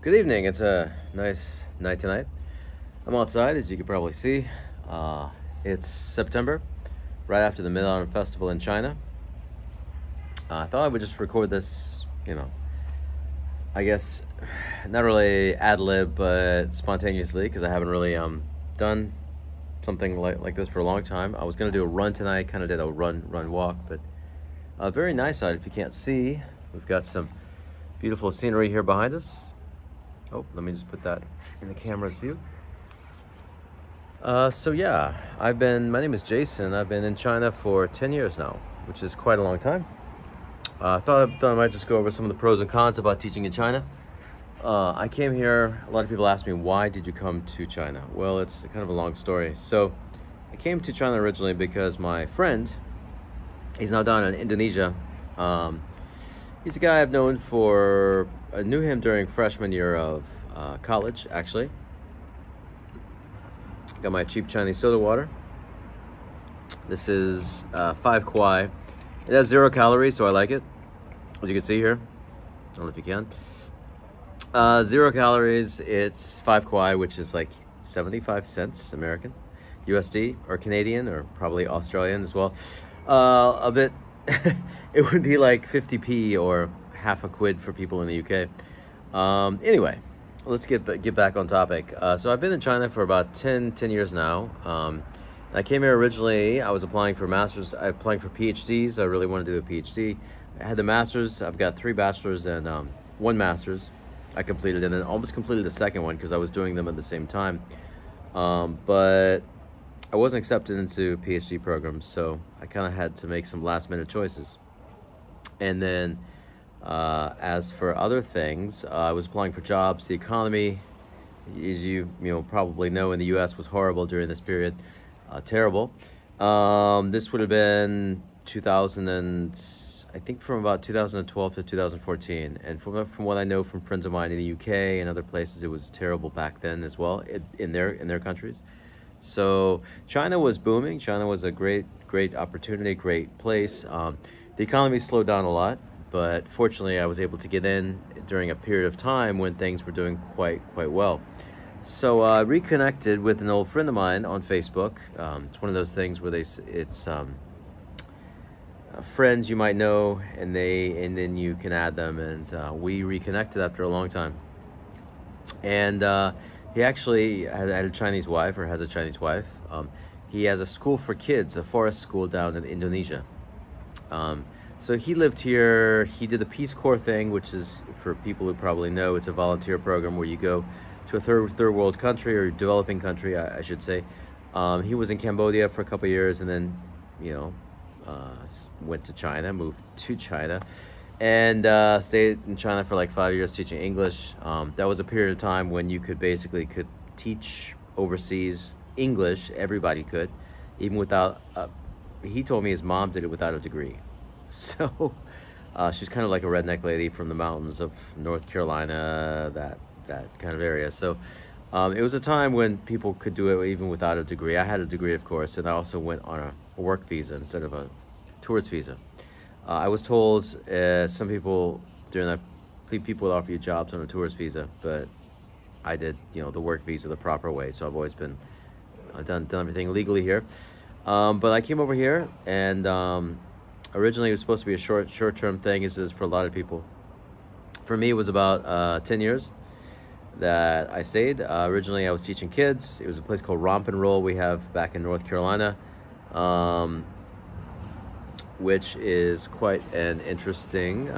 Good evening. It's a nice night tonight. I'm outside, as you can probably see. It's September, right after the Mid-Autumn Festival in China. I thought I would just record this, I guess not really ad lib, but spontaneously, because I haven't really done something like this for a long time. I was gonna do a run tonight, kind of did a run walk, but very nice out. If you can't see, we've got some beautiful scenery here behind us. Oh, let me just put that in the camera's view. So yeah, my name is Jason. I've been in China for 10 years now, which is quite a long time. I thought I might just go over some of the pros and cons about teaching in China. I came here, a lot of people ask me, why did you come to China? Well, it's kind of a long story. So I came to China originally because my friend, he's now down in Indonesia. He's a guy I've known I knew him during freshman year of college, actually. Got my cheap Chinese soda water. This is 5 Kwai. It has 0 calories, so I like it. As you can see here, I don't know if you can. 0 calories, it's 5 Kwai, which is like 75 cents American, USD, or Canadian, or probably Australian as well. A bit, it would be like 50p or half a quid for people in the UK. Anyway, let's get back on topic. So I've been in China for about 10 years now. I came here originally, I was applying for masters, applying for PhDs. I really wanted to do a PhD. I had the masters, I've got 3 bachelors and 1 master's I completed, and then almost completed the second one because I was doing them at the same time. But I wasn't accepted into PhD programs, so I kind of had to make some last minute choices. And then as for other things, I was applying for jobs. The economy, as you probably know, in the US was horrible during this period. Terrible. This would have been 2000 I think from about 2012 to 2014. And from what I know from friends of mine in the UK and other places, it was terrible back then as well in their countries. So China was booming. China was a great opportunity, great place. The economy slowed down a lot, but fortunately I was able to get in during a period of time when things were doing quite well. So I reconnected with an old friend of mine on Facebook. It's one of those things where it's friends you might know, and then you can add them, and we reconnected after a long time. And he actually had a Chinese wife, or has a Chinese wife. He has a school for kids, a forest school down in Indonesia. So he lived here. He did the Peace Corps thing, which is, for people who probably know, it's a volunteer program where you go to a third world country, or developing country, I should say. He was in Cambodia for a couple of years, and then, went to China, moved to China, and stayed in China for like 5 years teaching English. That was a period of time when you could teach overseas English. Everybody could, even without, he told me his mom did it without a degree. So she's kind of like a redneck lady from the mountains of North Carolina, that kind of area. So it was a time when people could do it even without a degree. I had a degree, of course, and I also went on a work visa instead of a tourist visa. I was told some people during that, people would offer you jobs on a tourist visa, but I did the work visa the proper way. So I've always been done everything legally here. But I came over here, and originally it was supposed to be a short-term thing, as it is for a lot of people. For me, it was about 10 years that I stayed. Originally I was teaching kids. It was a place called Romp and Roll we have back in North Carolina, which is quite an interesting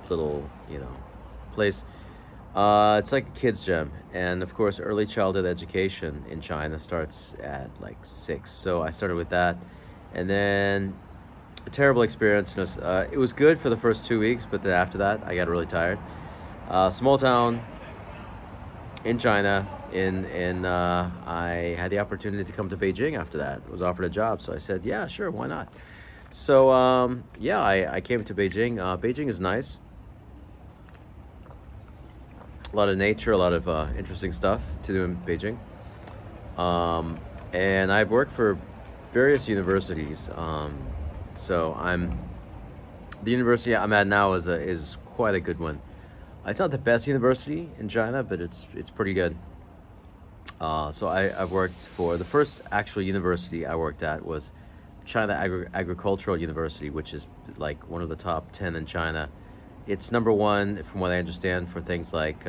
little place. It's like a kids gym, and of course early childhood education in China starts at like 6. So I started with that, and then a terrible experience. It was good for the first 2 weeks, but then after that I got really tired. Small town in China, I had the opportunity to come to Beijing after that. I was offered a job, so I said, yeah, sure, why not? So I came to Beijing. Beijing is nice. A lot of nature, a lot of interesting stuff to do in Beijing. And I've worked for various universities. So the university I'm at now is quite a good one. It's not the best university in China, but it's pretty good. So I've worked for the first actual university I worked at was China Agricultural University, which is like one of the top 10 in China. It's number one, from what I understand, for things like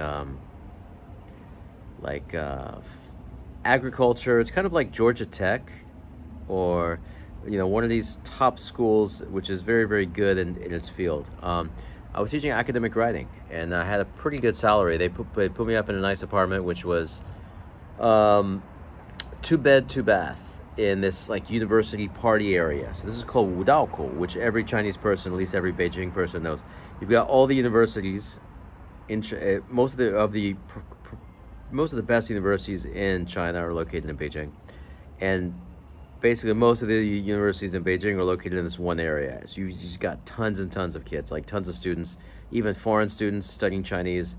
agriculture. It's kind of like Georgia Tech, or one of these top schools, which is very, very good in its field. I was teaching academic writing, and I had a pretty good salary. They put me up in a nice apartment, which was two bed, two bath in this like university party area. So this is called Wudaokou, which every Chinese person, at least every Beijing person, knows. You've got all the universities in most of the best universities in China are located in Beijing, and basically most of the universities in Beijing are located in this one area. So you just got tons and tons of kids, like tons of students, even foreign students studying Chinese.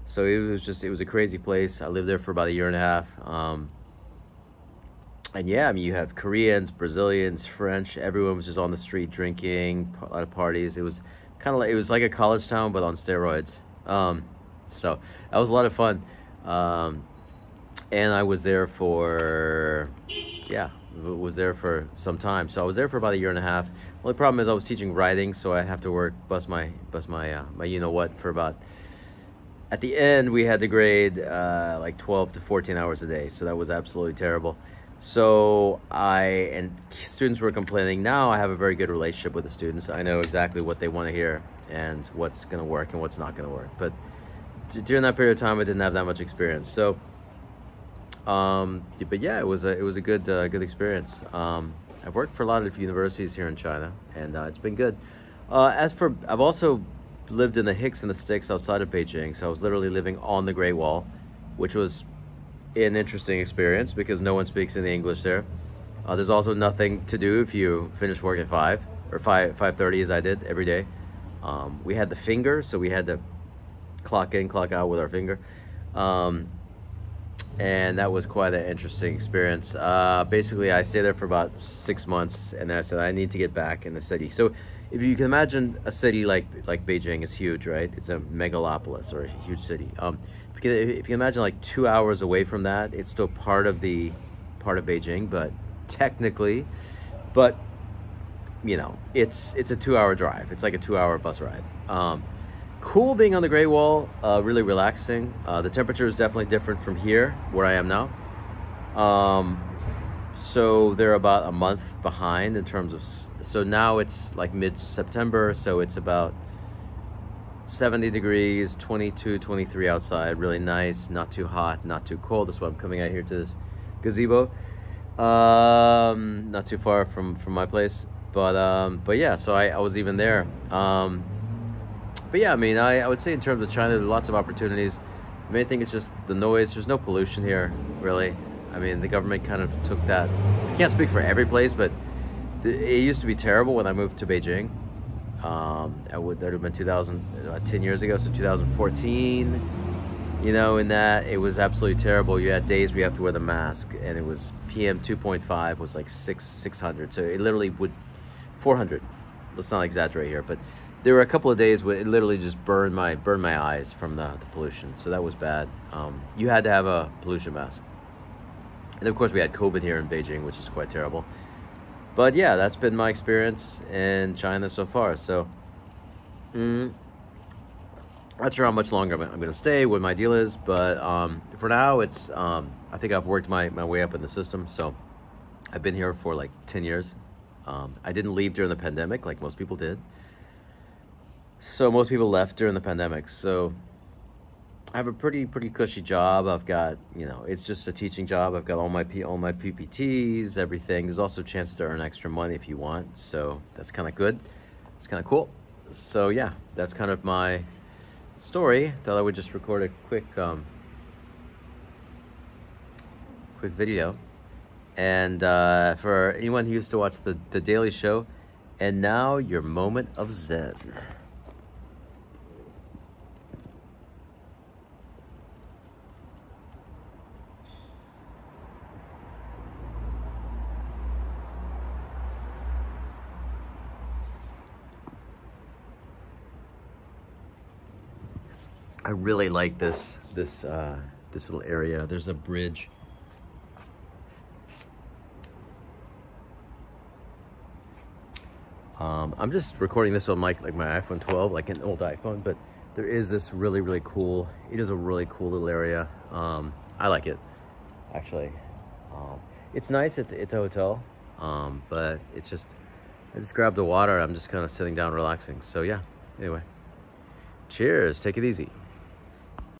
So it was a crazy place. I lived there for about a year and a half. And yeah, I mean, you have Koreans, Brazilians, French. Everyone was just on the street drinking, a lot of parties. It was it was like a college town, but on steroids. So that was a lot of fun. And I was there for, was there for some time. So I was there for about a year and a half. Only problem is I was teaching writing, so I have to bust my my for about. At the end, we had to grade like 12 to 14 hours a day, so that was absolutely terrible. So students were complaining. Now I have a very good relationship with the students. I know exactly what they want to hear and what's going to work and what's not going to work. But during that period of time, I didn't have that much experience. So, but yeah, it was a good experience. I've worked for a lot of universities here in China, and it's been good. I've also lived in the Hicks and the Sticks outside of Beijing, so I was literally living on the Great Wall, which was an interesting experience because no one speaks any English there. There's also nothing to do if you finish work at 5 or 5:30 as I did every day. We had the finger, so we had to clock in, clock out with our finger. And that was quite an interesting experience. Basically, I stayed there for about 6 months, and then I said I need to get back in the city. So if you can imagine a city like Beijing is huge, right? It's a megalopolis or a huge city. If you can imagine like 2 hours away from that, it's still part of Beijing, but technically, it's a 2 hour drive. It's like a 2 hour bus ride. Cool being on the Great Wall, really relaxing. The temperature is definitely different from here, where I am now. So they're about a month behind in terms of, so now it's like mid-September, so it's about 70 degrees, 22, 23 outside, really nice, not too hot, not too cold. That's why I'm coming out here to this gazebo. Not too far from my place, but yeah, so I was even there. But yeah, I mean, I would say in terms of China, there's lots of opportunities. The main thing is just the noise. There's no pollution here, really. I mean, the government kind of took that. I can't speak for every place, but it used to be terrible when I moved to Beijing. That would have been 10 years ago, so 2014. In that it was absolutely terrible. You had days where you have to wear the mask, and it was PM 2.5 was like 600. So it literally 400. Let's not exaggerate here, but there were a couple of days where it literally just burned my eyes from the pollution. So that was bad. You had to have a pollution mask. And of course we had COVID here in Beijing, which is quite terrible. But yeah, that's been my experience in China so far. So, not sure how much longer I'm going to stay, what my deal is. But for now, it's I think I've worked my way up in the system. So I've been here for like 10 years. I didn't leave during the pandemic like most people did. So most people left during the pandemic. So I have a pretty cushy job. I've got, it's just a teaching job. I've got all my PPTs, everything. There's also a chance to earn extra money if you want. So that's kind of good. It's kind of cool. So yeah, that's kind of my story. Thought I would just record a quick video. And for anyone who used to watch the Daily Show, and now your moment of Zen. I really like this little area. There's a bridge. I'm just recording this on my iPhone 12, like an old iPhone, but there is this really cool, it is a really cool little area. I like it, actually. It's nice, it's a hotel, but it's just, I just grabbed the water. I'm just kind of sitting down relaxing. So yeah, anyway, cheers, take it easy.